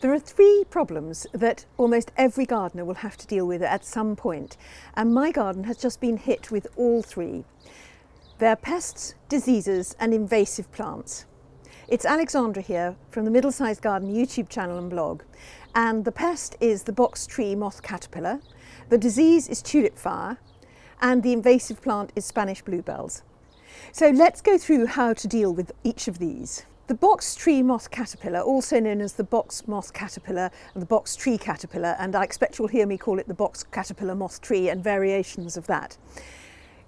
There are three problems that almost every gardener will have to deal with at some point, and my garden has just been hit with all three. They're pests, diseases and invasive plants. It's Alexandra here from the Middlesized Garden YouTube channel and blog, and the pest is the box tree moth caterpillar, the disease is tulip fire, and the invasive plant is Spanish bluebells. So let's go through how to deal with each of these. The box tree moth caterpillar, also known as the box moth caterpillar and the box tree caterpillar, and I expect you'll hear me call it the box caterpillar moth tree and variations of that,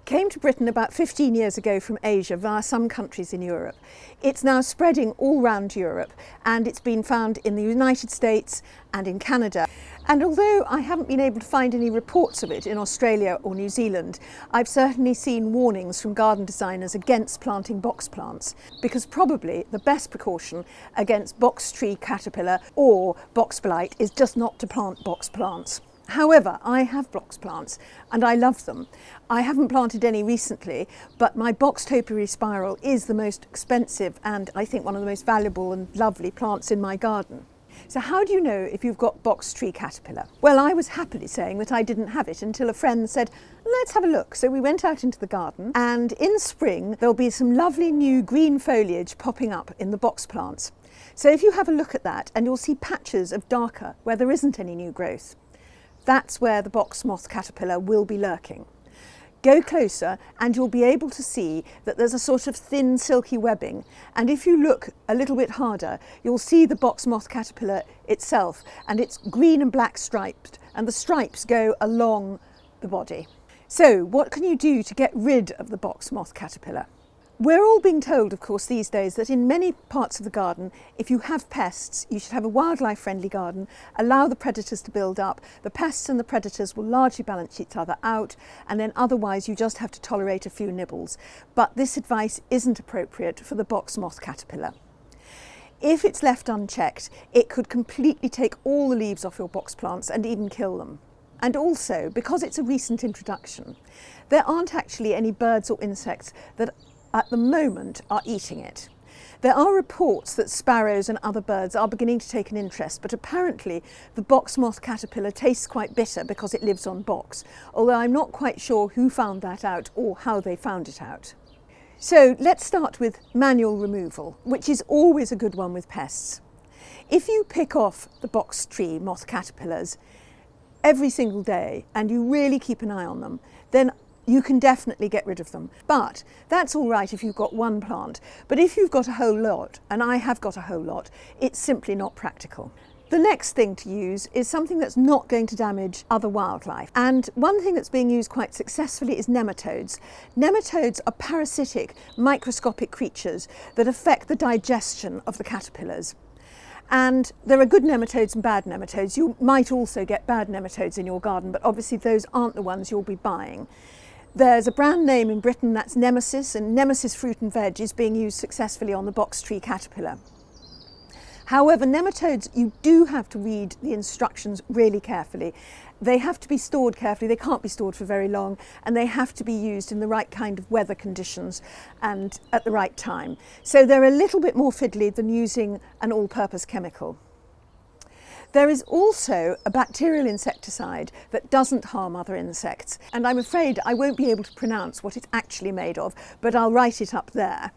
came to Britain about 15 years ago from Asia via some countries in Europe. It's now spreading all around Europe, and it's been found in the United States and in Canada. And although I haven't been able to find any reports of it in Australia or New Zealand, I've certainly seen warnings from garden designers against planting box plants, because probably the best precaution against box tree caterpillar or box blight is just not to plant box plants. However, I have box plants and I love them. I haven't planted any recently, but my box topiary spiral is the most expensive and I think one of the most valuable and lovely plants in my garden. So how do you know if you've got box tree caterpillar? Well, I was happily saying that I didn't have it until a friend said, let's have a look. So we went out into the garden, and in spring there'll be some lovely new green foliage popping up in the box plants. So if you have a look at that, and you'll see patches of darker where there isn't any new growth. That's where the box moth caterpillar will be lurking. Go closer and you'll be able to see that there's a sort of thin silky webbing, and if you look a little bit harder you'll see the box moth caterpillar itself, and it's green and black striped, and the stripes go along the body. So what can you do to get rid of the box moth caterpillar? We're all being told, of course, these days that in many parts of the garden, if you have pests, you should have a wildlife-friendly garden, allow the predators to build up. The pests and the predators will largely balance each other out, and then otherwise you just have to tolerate a few nibbles. But this advice isn't appropriate for the box moth caterpillar. If it's left unchecked, it could completely take all the leaves off your box plants and even kill them. And also, because it's a recent introduction, there aren't actually any birds or insects that at the moment are eating it. There are reports that sparrows and other birds are beginning to take an interest, but apparently the box moth caterpillar tastes quite bitter because it lives on box, although I'm not quite sure who found that out or how they found it out. So let's start with manual removal, which is always a good one with pests. If you pick off the box tree moth caterpillars every single day and you really keep an eye on them, then you can definitely get rid of them. But that's all right if you've got one plant. But if you've got a whole lot, and I have got a whole lot, it's simply not practical. The next thing to use is something that's not going to damage other wildlife. And one thing that's being used quite successfully is nematodes. Nematodes are parasitic, microscopic creatures that affect the digestion of the caterpillars. And there are good nematodes and bad nematodes. You might also get bad nematodes in your garden, but obviously those aren't the ones you'll be buying. There's a brand name in Britain that's Nemesis, and Nemesis Fruit and Veg is being used successfully on the box tree caterpillar. However, nematodes, you do have to read the instructions really carefully. They have to be stored carefully, they can't be stored for very long, and they have to be used in the right kind of weather conditions and at the right time. So they're a little bit more fiddly than using an all-purpose chemical. There is also a bacterial insecticide that doesn't harm other insects, and I'm afraid I won't be able to pronounce what it's actually made of, but I'll write it up there.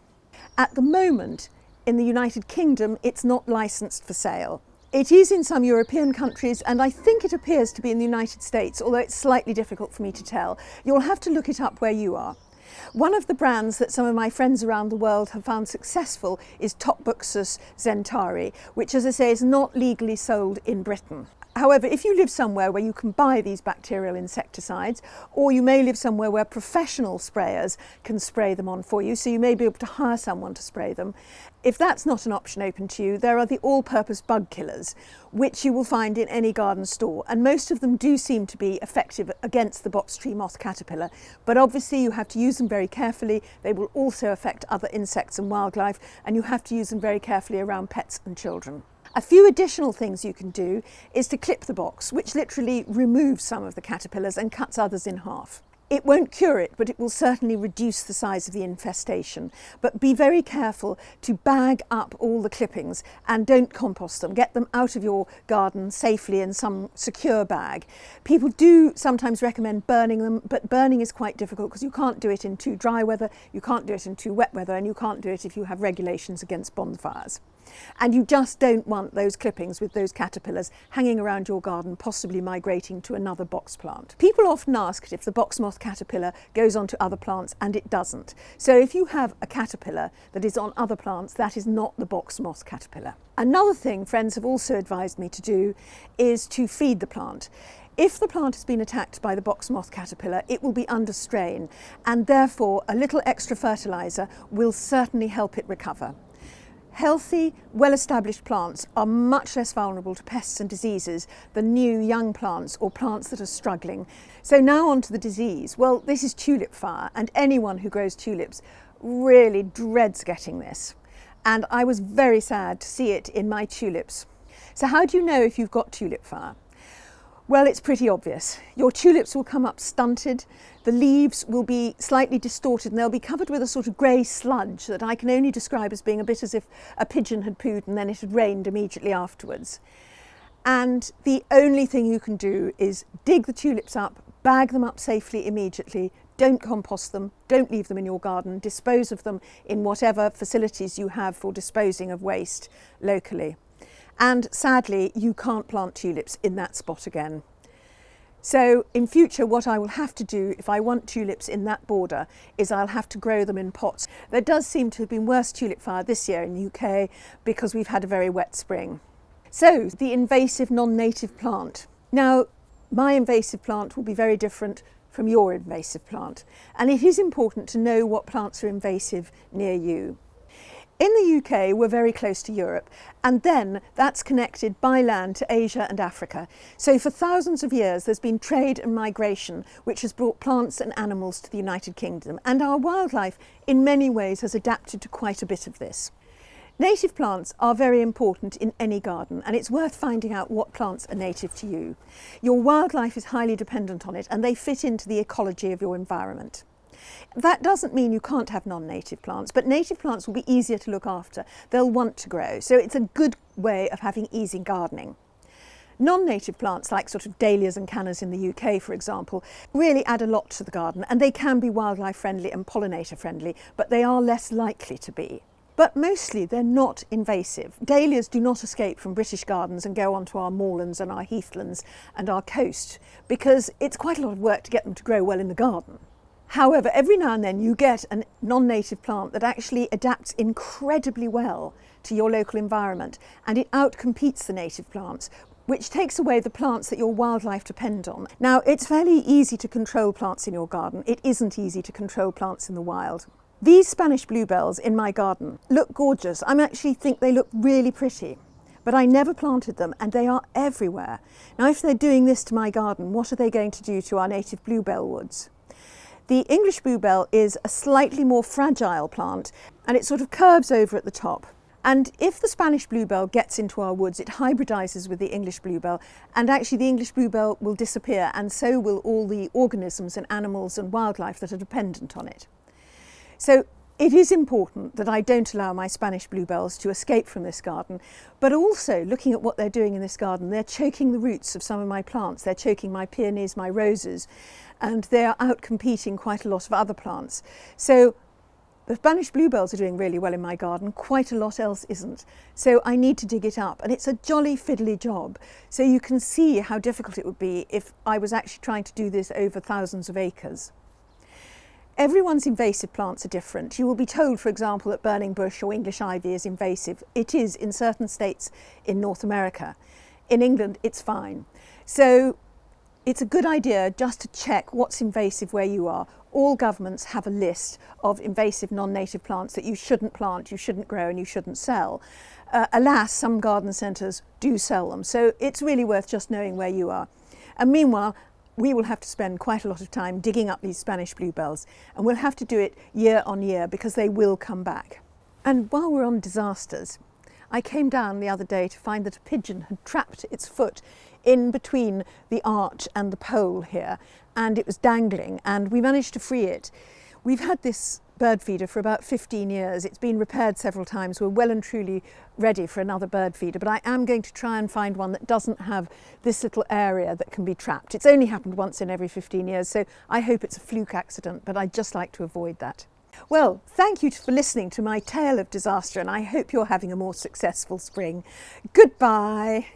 At the moment, in the United Kingdom, it's not licensed for sale. It is in some European countries, and I think it appears to be in the United States, although it's slightly difficult for me to tell. You'll have to look it up where you are. One of the brands that some of my friends around the world have found successful is Topbuxus zentari, which, as I say, is not legally sold in Britain. However, if you live somewhere where you can buy these bacterial insecticides, or you may live somewhere where professional sprayers can spray them on for you, so you may be able to hire someone to spray them, if that's not an option open to you, there are the all-purpose bug killers, which you will find in any garden store, and most of them do seem to be effective against the box tree moth caterpillar, but obviously you have to use them very carefully. They will also affect other insects and wildlife, and you have to use them very carefully around pets and children. A few additional things you can do is to clip the box, which literally removes some of the caterpillars and cuts others in half. It won't cure it, but it will certainly reduce the size of the infestation. But be very careful to bag up all the clippings and don't compost them. Get them out of your garden safely in some secure bag. People do sometimes recommend burning them, but burning is quite difficult because you can't do it in too dry weather, you can't do it in too wet weather, and you can't do it if you have regulations against bonfires. And you just don't want those clippings with those caterpillars hanging around your garden, possibly migrating to another box plant. People often ask if the box moth caterpillar goes on to other plants, and it doesn't. So if you have a caterpillar that is on other plants, that is not the box moth caterpillar. Another thing friends have also advised me to do is to feed the plant. If the plant has been attacked by the box moth caterpillar, it will be under strain, and therefore a little extra fertiliser will certainly help it recover. Healthy, well-established plants are much less vulnerable to pests and diseases than new young plants or plants that are struggling. So now on to the disease. Well, this is tulip fire, and anyone who grows tulips really dreads getting this. And I was very sad to see it in my tulips. So how do you know if you've got tulip fire? Well, it's pretty obvious. Your tulips will come up stunted, the leaves will be slightly distorted, and they'll be covered with a sort of grey sludge that I can only describe as being a bit as if a pigeon had pooed and then it had rained immediately afterwards. And the only thing you can do is dig the tulips up, bag them up safely immediately, don't compost them, don't leave them in your garden, dispose of them in whatever facilities you have for disposing of waste locally. And sadly, you can't plant tulips in that spot again. So in future, what I will have to do if I want tulips in that border is I'll have to grow them in pots. There does seem to have been worse tulip fire this year in the UK because we've had a very wet spring. So the invasive non-native plant. Now, my invasive plant will be very different from your invasive plant, and it is important to know what plants are invasive near you. In the UK, we're very close to Europe, and then that's connected by land to Asia and Africa. So for thousands of years, there's been trade and migration, which has brought plants and animals to the United Kingdom. And our wildlife, in many ways, has adapted to quite a bit of this. Native plants are very important in any garden, and it's worth finding out what plants are native to you. Your wildlife is highly dependent on it, and they fit into the ecology of your environment. That doesn't mean you can't have non-native plants, but native plants will be easier to look after. They'll want to grow, so it's a good way of having easy gardening. Non-native plants, like sort of dahlias and cannas in the UK, for example, really add a lot to the garden, and they can be wildlife friendly and pollinator friendly, but they are less likely to be. But mostly they're not invasive. Dahlias do not escape from British gardens and go onto our moorlands and our heathlands and our coast, because it's quite a lot of work to get them to grow well in the garden. However, every now and then you get a non-native plant that actually adapts incredibly well to your local environment, and it outcompetes the native plants, which takes away the plants that your wildlife depend on. Now, it's fairly easy to control plants in your garden. It isn't easy to control plants in the wild. These Spanish bluebells in my garden look gorgeous. I actually think they look really pretty, but I never planted them, and they are everywhere. Now, if they're doing this to my garden, what are they going to do to our native bluebell woods? The English bluebell is a slightly more fragile plant, and it sort of curves over at the top. And if the Spanish bluebell gets into our woods, it hybridizes with the English bluebell, and actually the English bluebell will disappear, and so will all the organisms and animals and wildlife that are dependent on it. So it is important that I don't allow my Spanish bluebells to escape from this garden, but also looking at what they're doing in this garden, they're choking the roots of some of my plants, they're choking my peonies, my roses, and they are out-competing quite a lot of other plants. So the Spanish bluebells are doing really well in my garden, quite a lot else isn't. So I need to dig it up, and it's a jolly fiddly job. So you can see how difficult it would be if I was actually trying to do this over thousands of acres. Everyone's invasive plants are different. You will be told, for example, that burning bush or English ivy is invasive. It is in certain states in North America. In England, it's fine. So it's a good idea just to check what's invasive where you are. All governments have a list of invasive non-native plants that you shouldn't plant, you shouldn't grow, and you shouldn't sell. Alas, some garden centres do sell them, so it's really worth just knowing where you are. And meanwhile, we will have to spend quite a lot of time digging up these Spanish bluebells, and we'll have to do it year on year because they will come back. And while we're on disasters, I came down the other day to find that a pigeon had trapped its foot in between the arch and the pole here, and it was dangling, and we managed to free it. We've had this bird feeder for about 15 years. It's been repaired several times. We're well and truly ready for another bird feeder, but I am going to try and find one that doesn't have this little area that can be trapped. It's only happened once in every 15 years, so I hope it's a fluke accident, but I'd just like to avoid that. Well, thank you for listening to my tale of disaster, and I hope you're having a more successful spring. Goodbye.